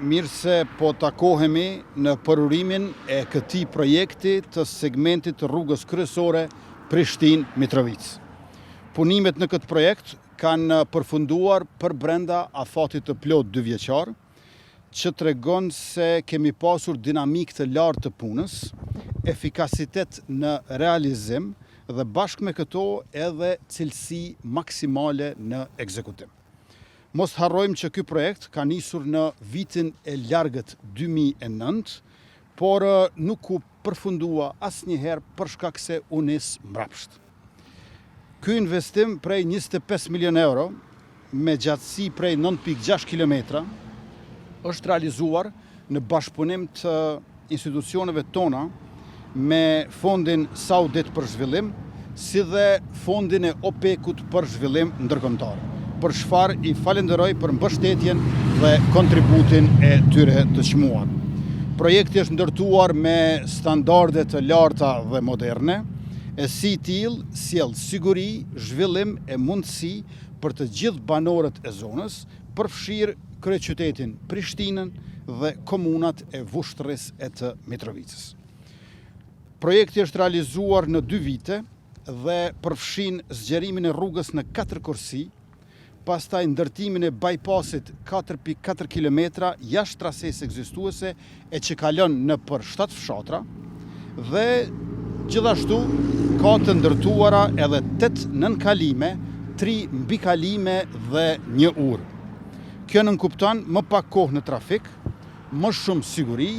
mirë se po takohemi në përurimin e këtij projekti të segmentit të rrugës kryesore Prishtinë-Mitrovic. Punimet në këtë projekt kanë përfunduar për brenda afatit të plot 2 vjeçar, që tregon se kemi pasur dinamik të lartë të punës, efikasitet në realizim dhe bashkë me këto edhe cilësi maksimale në ekzekutim. Mos harrojmë që ky projekt ka nisur në vitin e largët 2009, por nuk u përfundua asnjëherë për shkak se u nis mbrapsht. Ky investim prej 25 milion euro me gjatësi prej 9.6 km është realizuar në bashkëpunim të institucioneve tona me Fondin Saudit për Zhvillim, si dhe Fondin e OPEC-ut për Zhvillim ndërkombëtar, për çfarë i falenderoj për mbështetjen dhe kontributin e tyre të çmuar. Projekti është ndërtuar me standarde të larta dhe moderne, e si tillë sjell siguri, zhvillim e mundësi për të gjithë banorët e zonës, përfshirë kryeqytetin Prishtinën dhe komunat e Vushtrrisë e të Mitrovicës. Projekti është realizuar në 2 vite dhe përfshin zgjerimin e rrugës në 4 korsi, pastaj ndërtimin e bypassit 4.4 km jashtë trasesë ekzistuese e që kalon në për 7 fshatra dhe gjithashtu ka të ndërtuara edhe 8 nënkalime, 3 mbikalime dhe 1 urë. Kjo nënkupton më pak kohë në trafik, më shumë siguri,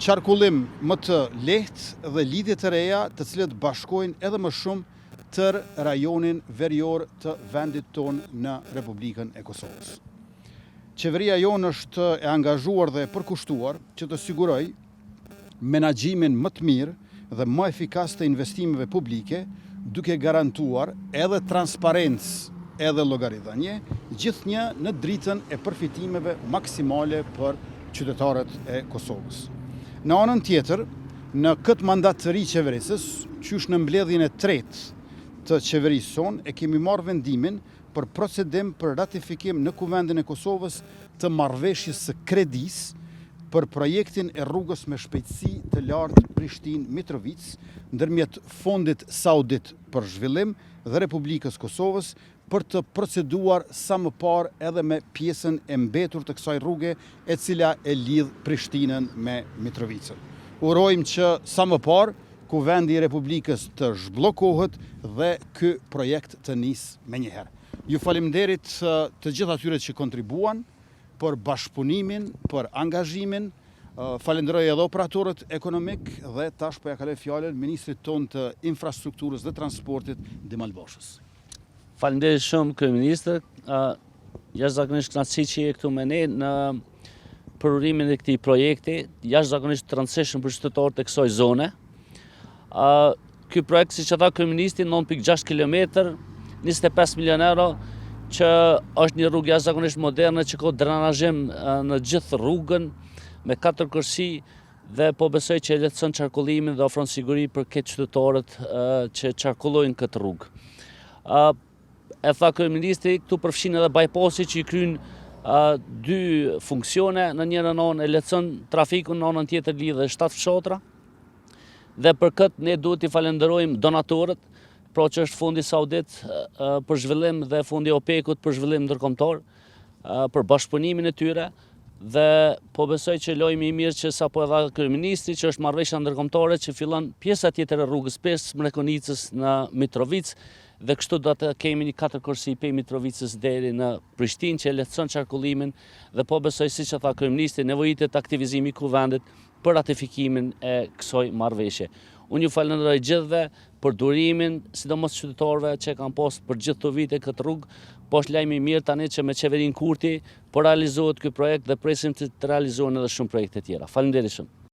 qarkullim më të lehtë dhe lidhje të reja të cilët bashkojnë edhe më shumë tër rajonin verior të vendit ton në Republikën e Kosovës. Qeveria jonë është e angazhuar dhe përkushtuar që të siguroj menaxhimin më të mirë dhe më efikas të investimeve publike, duke garantuar edhe transparencë edhe llogaridhënie, gjithnjë në dritën e përfitimeve maksimale për qytetarët e Kosovës. Në anën tjetër, në këtë mandat të ri qeverisës, qysh në mbledhjen e tretë të qeverisë sonë, e kemi marrë vendimin për procedim për ratifikim në Kuvendin e Kosovës të marrëveshjes së kredisë për projektin e rrugës me shpejtësi të lartë Prishtinë-Mitrovic ndërmjet Fondit Saudit për Zhvillim dhe Republikës Kosovës për të proceduar sa më parë edhe me pjesën e mbetur të kësaj rruge e cila e lidh Prishtinën me Mitrovicën. Urojmë që sa më parë Kuvendi i Republikës të zhbllokohet dhe ky projekt të nisë menjëherë. Ju faleminderit të gjithë atyre që kontribuan për bashkëpunimin, për angazhimin. Falenderoj edhe operatorët ekonomik dhe tash po ja kaloj fjalën ministrit ton të infrastrukturës dhe transportit, Dimal Bashës. Faleminderit shumë kryeministër. Jashtëzakonisht kënaqësi që je këtu me ne në përurimin e këtij projekti, jashtëzakonisht të rëndësishëm për qytetarët e kësaj zone. Ky projekt, siç e tha kryeministri, 9.6 km, 25 milion euro, që është një rrugë jashtëzakonisht moderne që ka drenazhim në gjithë rrugën me 4 korsi dhe po besoj që lehtëson qarkullimin dhe ofron siguri për këtë qytetarët që qarkullojnë këtë rrugë. E tha kryeministri, këtu përfshin edhe bypassi që i kryen 2 funksione, në njërin anë e lehtëson trafikun, në anën tjetër lidhe 7 fshatra. Dhe për këtë ne duhet t'i falenderojmë donatorët, pra që është Fondi Saudit për Zhvillim dhe Fondi OPEC-ut për Zhvillim ndërkombëtar, për bashkëpunimin e tyre, dhe po besoj që lojmi i mirë që sapo e dha kryeministri, që është marrëveshja ndërkombëtare që fillon pjesa tjetër e rrugës 5 Mrekonicës në Mitrovic, dhe kështu do të kemi një 4 korsi pej Mitrovicës deri në Prishtinë që lehtëson qarkullimin dhe po besoj siç e tha kryeministri, nevojitet aktivizimi i kuvendit për ratifikimin e kësaj marrëveshje. Unë ju falenderoj gjithëve për durimin, sidomos qytetarëve që kanë pasur për gjithë këto vite këtë rrugë, po është lajm i mirë tani që me qeverinë Kurti po realizohet ky projekt dhe presim të realizohen edhe shumë projekte tjera. Faleminderit shumë.